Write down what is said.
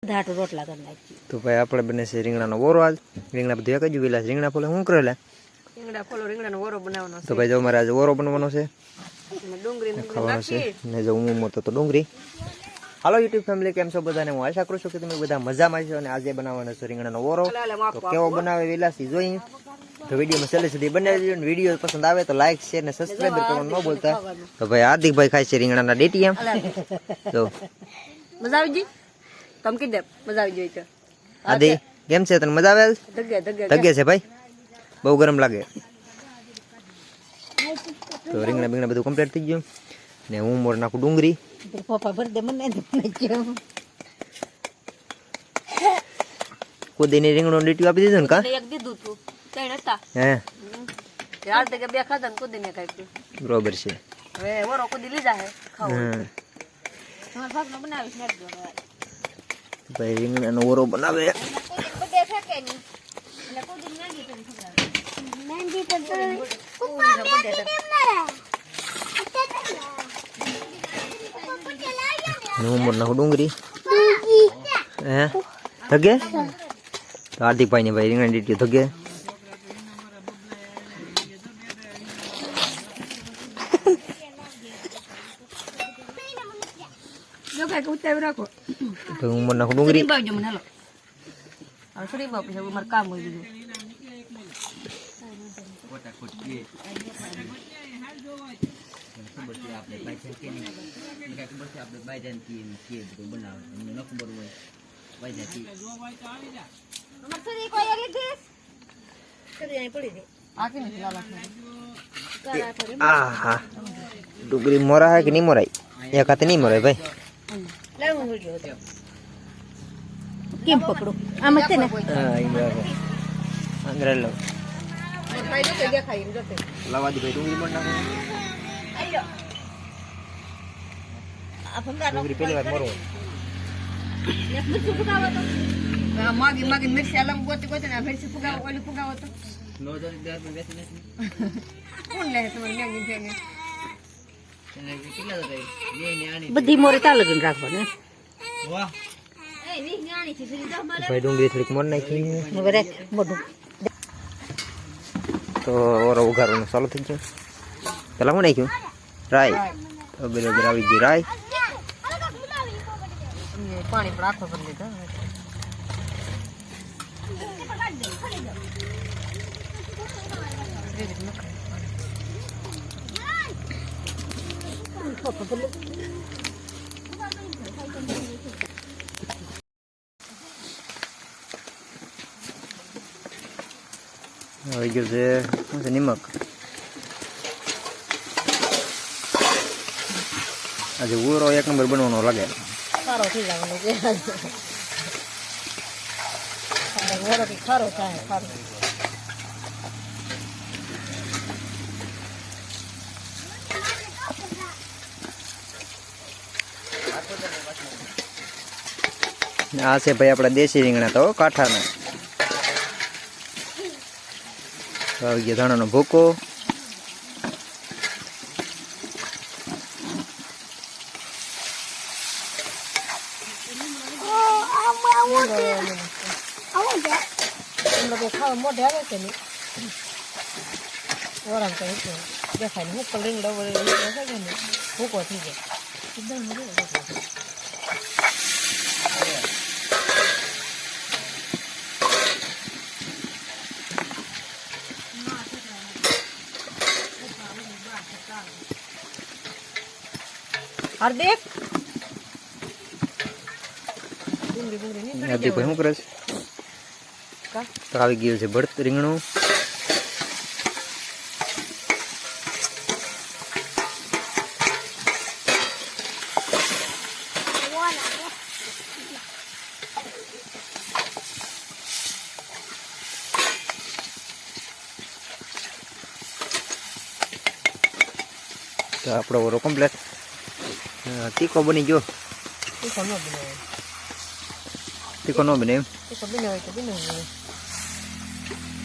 ધાટો રોટલા કરી નાખી. તો ભાઈ આપણે બને છે રીંગણાનો ઓરો. આજ રીંગણા બધું એક જ વેલા રીંગણા ફોલે શું કરેલા રીંગણા ફોલો રીંગણાનો ઓરો બનાવવાનો છે. તો ભાઈ જો મારે આજે ઓરો બનવાનો છે અને ડુંગળી ખાવાનો છે ને જો હું મોટો તો ડુંગળી. હાલો યુટ્યુબ ફેમિલી, કેમ છો બધાને? હું આશા કરું છું કે તમે બધા મજામાં છો. અને આજે બનાવવાનો છે રીંગણાનો ઓરો. તો કેવો બનાવે વેલાસી જોઈ તો વિડીયોમાં છેલ્લે સુધી બનાવી દેજો. અને વિડીયો પસંદ આવે તો લાઈક શેર ને સબસ્ક્રાઈબ કરવાનું ન ભૂલતા. તો ભાઈ હાર્દિકભાઈ ખાય છે રીંગણાના ડેટીએમ. તો મજા આવી ગઈ તમ કીધે મજા આવી ગઈ. તો આદિ કેમ છે, તને મજા આવે? ધગે છે ભાઈ, બહુ ગરમ લાગે. તો રીંગણા બીંગણા બધું કમ્પ્લીટ થઈ ગયું ને હું મોર નાખું ડુંગળી. પપ્પા ભર દે મને કુદીની રીંગણો ડીટી આપી દીધું ને કા એક દીધું તું ત્રણ હતા હે યાર તે કે બે ખાધા ને કુદીને ખાઈ. બરોબર છે. હવે ઓરો કુદી લીધા હે ખાવું તમાર ભાગનો બનાવીશ ને જો ભાઈ રીંગણાનો ઓરો બનાવે. બધે ફેકે ની એટલે કુદી નાગી કરી ખબર નાંદી તો પપ્પા બધે હું મોર નાખું ડુંગળી. હે ધગે તો હાર્દિકભાઈ ને ભાઈ રીંગણા ડીટી ધગે. જો કાઈ ઉતાવી રાખો તો હું મોર નાખું ડુંગળી. બાવજો મને હાલો હવે સુરી બાપ છે મારું કામ હોય બીજું. આહા ડુંગળી મોરા હે કે નહીં મોરાય? એક હાથે નહીં મોરાય ભાઈ. કેમ પકડો આમ જ ને હા ઈ બરાબર. અંદર લો લાવા દી ભાઈ ડુંગળી મોર નાખો. ડુંગળી પહેલી વાર મોરો. માગી માગી મિર્ચી અલમ ગોતી ગોતી ને મિર્ચી ફુગાવો ઓલી ફુગાવો તો નો જો બે બેસી નથી કોણ લે તમારે મેગી ફેંગે કેટલા હતા બે ને આની બધી મોરે તા લગીને રાખવાનું. વાહ ભાઈ ડુંગળી થોડીક મોર નાખી હવે રે મોઢું તો ઓરો ઉઘારવાનું ચાલુ થઈ ગયું. પેલા શું નાખ્યું? રાઈ. તો બરાબર આવી ગઈ રાઈ. પાણી પણ આખો કરી લીધો. આવી ગયું છે શું છે નિમક. આજે ઓરો એક નંબર બનવાનો લાગે. સારો થઈ જવાનો છે ઓરો કે ખારો થાય ખારો. આ છે ભાઈ આપણા દેશી રીંગણા તો કાંઠાના. આવી ગયો ધાણાનો ભૂકો. ખાવા મોઢે આવે છે ને ઓરામ તો દેખાય ને હું પણ રીંગણો ને ભૂકો થઈ જાય એકદમ હાર્દિક હાર્દિક ભાઈ શું કરે છે? તો આવી ગયું છે ભરત રીંગણું. તો આપણો ઓરો કમ્પ્લીટ. તીખો બની ગયો. તીખો ન બને એમ. તીખો બનાવે તો બનાવે